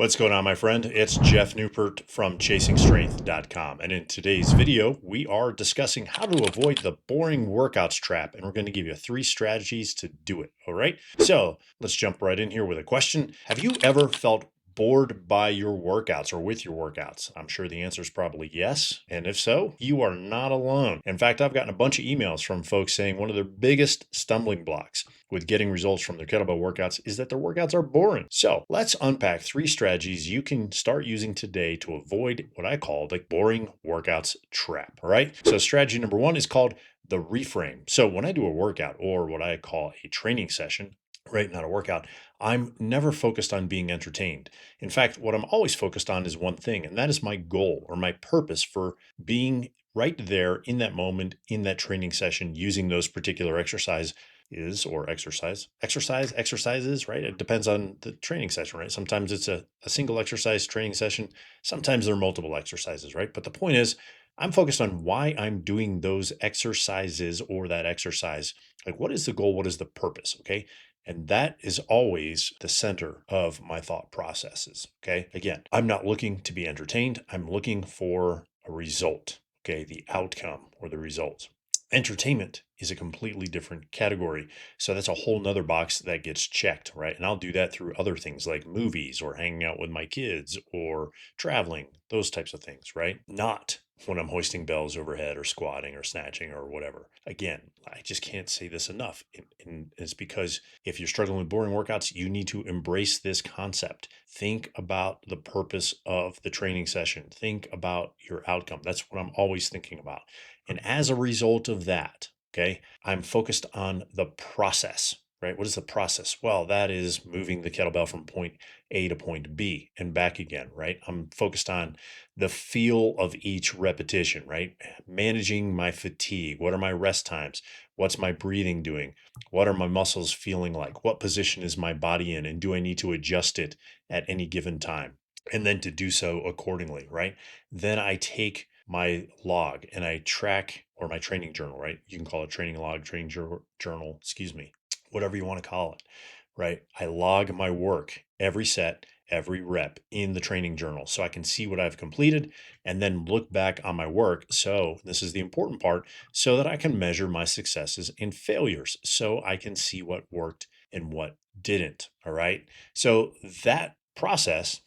What's going on, my friend? It's Jeff Newport from ChasingStrength.com. And in today's video, we are discussing how to avoid the boring workouts trap. And we're going to give you 3 strategies to do it. All right. So let's jump right in here with a question. Have you ever felt bored by your workouts or with your workouts? I'm sure the answer is probably yes. And if so, you are not alone. In fact, I've gotten a bunch of emails from folks saying one of their biggest stumbling blocks with getting results from their kettlebell workouts is that their workouts are boring. So let's unpack 3 strategies you can start using today to avoid what I call the boring workouts trap. All right. So strategy number 1 is called the reframe. So when I do a workout or what I call a training session, right, not a workout, I'm never focused on being entertained. In fact, what I'm always focused on is one thing, and that is my goal or my purpose for being right there in that moment, in that training session, using those particular exercises, right? It depends on the training session, right? Sometimes it's a single exercise training session. Sometimes there are multiple exercises, right? But the point is, I'm focused on why I'm doing those exercises or that exercise. Like, what is the goal? What is the purpose? Okay. And that is always the center of my thought processes. Okay. Again, I'm not looking to be entertained. I'm looking for a result. Okay. The outcome or the results. Entertainment is a completely different category. So that's a whole nother box that gets checked, right? And I'll do that through other things like movies or hanging out with my kids or traveling, those types of things, right? Not when I'm hoisting bells overhead or squatting or snatching or whatever. Again, I just can't say this enough. And it's because if you're struggling with boring workouts, you need to embrace this concept. Think about the purpose of the training session. Think about your outcome. That's what I'm always thinking about. And as a result of that, okay, I'm focused on the process, right? What is the process? Well, that is moving the kettlebell from point A to point B and back again, right? I'm focused on the feel of each repetition, right? Managing my fatigue. What are my rest times? What's my breathing doing? What are my muscles feeling like? What position is my body in? And do I need to adjust it at any given time? And then to do so accordingly, right? Then I take my log and I track, or my training journal, right? You can call it training log, training journal, excuse me, whatever you want to call it, right? I log my work, every set, every rep in the training journal so I can see what I've completed and then look back on my work. So this is the important part, so that I can measure my successes and failures so I can see what worked and what didn't. All right. So that process,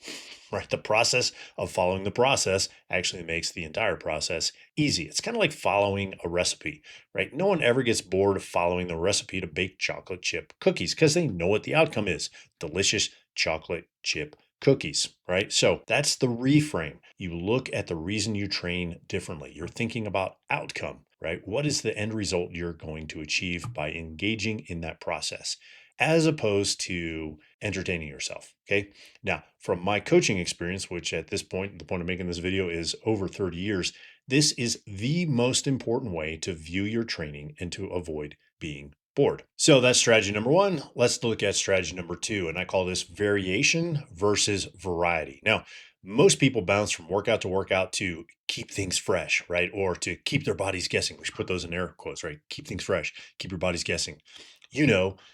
right? The process of following the process actually makes the entire process easy. It's kind of like following a recipe, right? No one ever gets bored of following the recipe to bake chocolate chip cookies because they know what the outcome is: delicious chocolate chip cookies, right? So that's the reframe. You look at the reason you train differently. You're thinking about outcome, right? What is the end result you're going to achieve by engaging in that process, as opposed to entertaining yourself. Okay. Now, from my coaching experience, which at this point, the point of making this video is over 30 years, this is the most important way to view your training and to avoid being bored. So that's strategy number 1. Let's look at strategy number 2. And I call this variation versus variety. Now, most people bounce from workout to workout to keep things fresh, right? Or to keep their bodies guessing. We should put those in air quotes, right? Keep things fresh, keep your bodies guessing.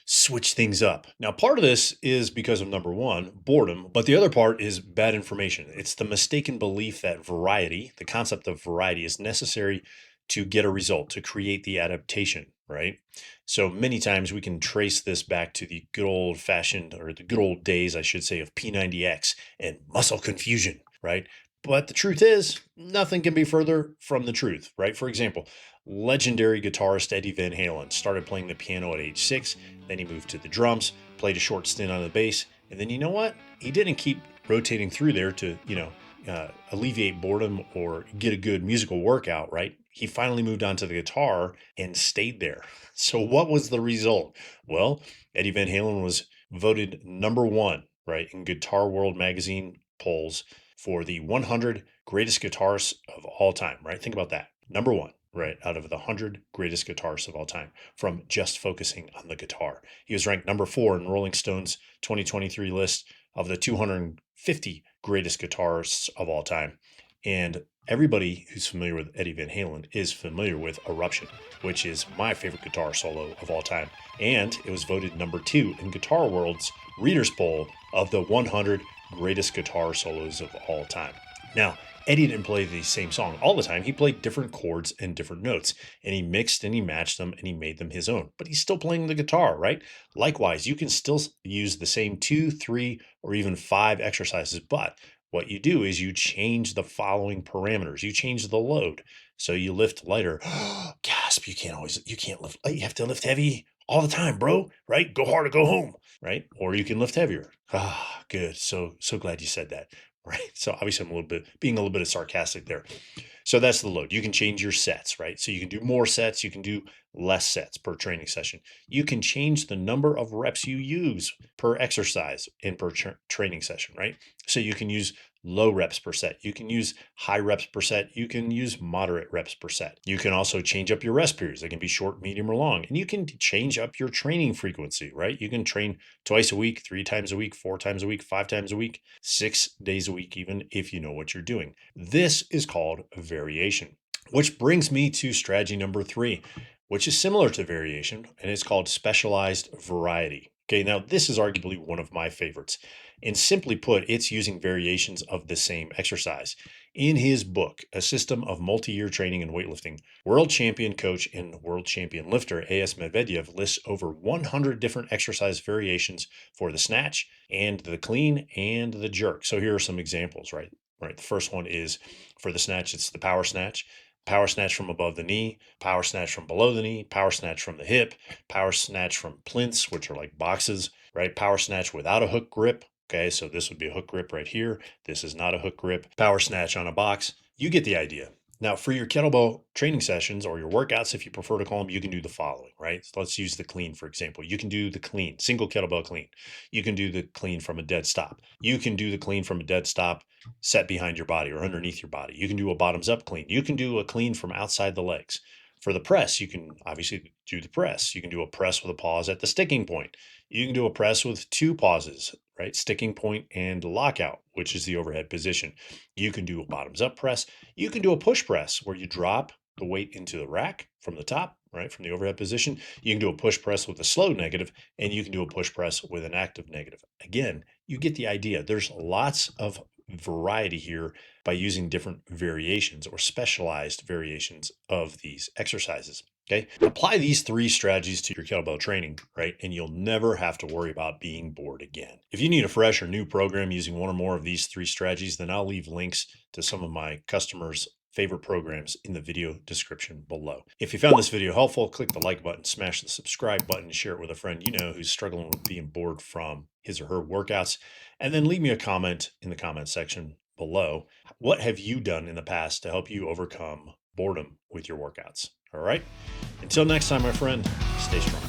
Switch things up. Now, part of this is because of number 1, boredom, but the other part is bad information. It's the mistaken belief that variety, the concept of variety, is necessary to get a result, to create the adaptation, right? So many times we can trace this back to the good old fashioned, or the good old days, I should say, of P90X and muscle confusion, right? But the truth is, nothing can be further from the truth, right? For example, legendary guitarist Eddie Van Halen started playing the piano at age 6. Then he moved to the drums, played a short stint on the bass. And then you know what? He didn't keep rotating through there to, alleviate boredom or get a good musical workout, right? He finally moved on to the guitar and stayed there. So what was the result? Well, Eddie Van Halen was voted number 1, right, in Guitar World magazine polls for the 100 greatest guitarists of all time, right? Think about that. Number 1, right, out of the 100 greatest guitarists of all time, from just focusing on the guitar. He was ranked number 4 in Rolling Stone's 2023 list of the 250 greatest guitarists of all time. And everybody who's familiar with Eddie Van Halen is familiar with Eruption, which is my favorite guitar solo of all time. And it was voted number 2 in Guitar World's Readers Poll of the 100 greatest guitar solos of all time. Now, Eddie didn't play the same song all the time. He played different chords and different notes, and he mixed and he matched them and he made them his own. But he's still playing the guitar, right? Likewise, you can still use the same 2, 3, or even 5 exercises, but what you do is you change the following parameters. You change the load. So you lift lighter. Gasp, you can't lift, you have to lift heavy all the time, bro, right? Go hard or go home, right? Or you can lift heavier. Ah, good. So glad you said that, right? So obviously I'm being a little bit of sarcastic there. So that's the load. You can change your sets, right? So you can do more sets, you can do less sets per training session. You can change the number of reps you use per exercise and per training session, right? So you can use low reps per set. You can use high reps per set. You can use moderate reps per set. You can also change up your rest periods. They can be short, medium, or long. And you can change up your training frequency, right? You can train twice a week, 3 times a week, 4 times a week, 5 times a week, 6 days a week, even if you know what you're doing. This is called variation, which brings me to strategy number 3, which is similar to variation, and it's called specialized variety. Okay, now this is arguably one of my favorites. And simply put, it's using variations of the same exercise. In his book, A System of Multi-Year Training in Weightlifting, world champion coach and world champion lifter A.S. Medvedev lists over 100 different exercise variations for the snatch and the clean and the jerk. So here are some examples, right? Right. The first one is for the snatch, it's the power snatch from above the knee, power snatch from below the knee, power snatch from the hip, power snatch from plinths, which are like boxes, right? Power snatch without a hook grip. Okay, so this would be a hook grip right here. This is not a hook grip. Power snatch on a box. You get the idea. Now, for your kettlebell training sessions or your workouts, if you prefer to call them, you can do the following, right? So let's use the clean, for example. You can do the clean, single kettlebell clean. You can do the clean from a dead stop. You can do the clean from a dead stop set behind your body or underneath your body. You can do a bottoms up clean. You can do a clean from outside the legs. For the press, you can obviously do the press. You can do a press with a pause at the sticking point. You can do a press with 2 pauses, right? Sticking point and lockout, which is the overhead position. You can do a bottoms up press. You can do a push press where you drop the weight into the rack from the top, right? From the overhead position. You can do a push press with a slow negative, and you can do a push press with an active negative. Again, you get the idea. There's lots of variety here by using different variations or specialized variations of these exercises. Okay. Apply these 3 strategies to your kettlebell training, right? And you'll never have to worry about being bored again. If you need a fresh or new program using one or more of these 3 strategies, then I'll leave links to some of my customers' favorite programs in the video description below. If you found this video helpful, click the like button, smash the subscribe button, share it with a friend you know who's struggling with being bored from his or her workouts, and then leave me a comment in the comment section below. What have you done in the past to help you overcome boredom with your workouts? All right. Until next time, my friend, stay strong.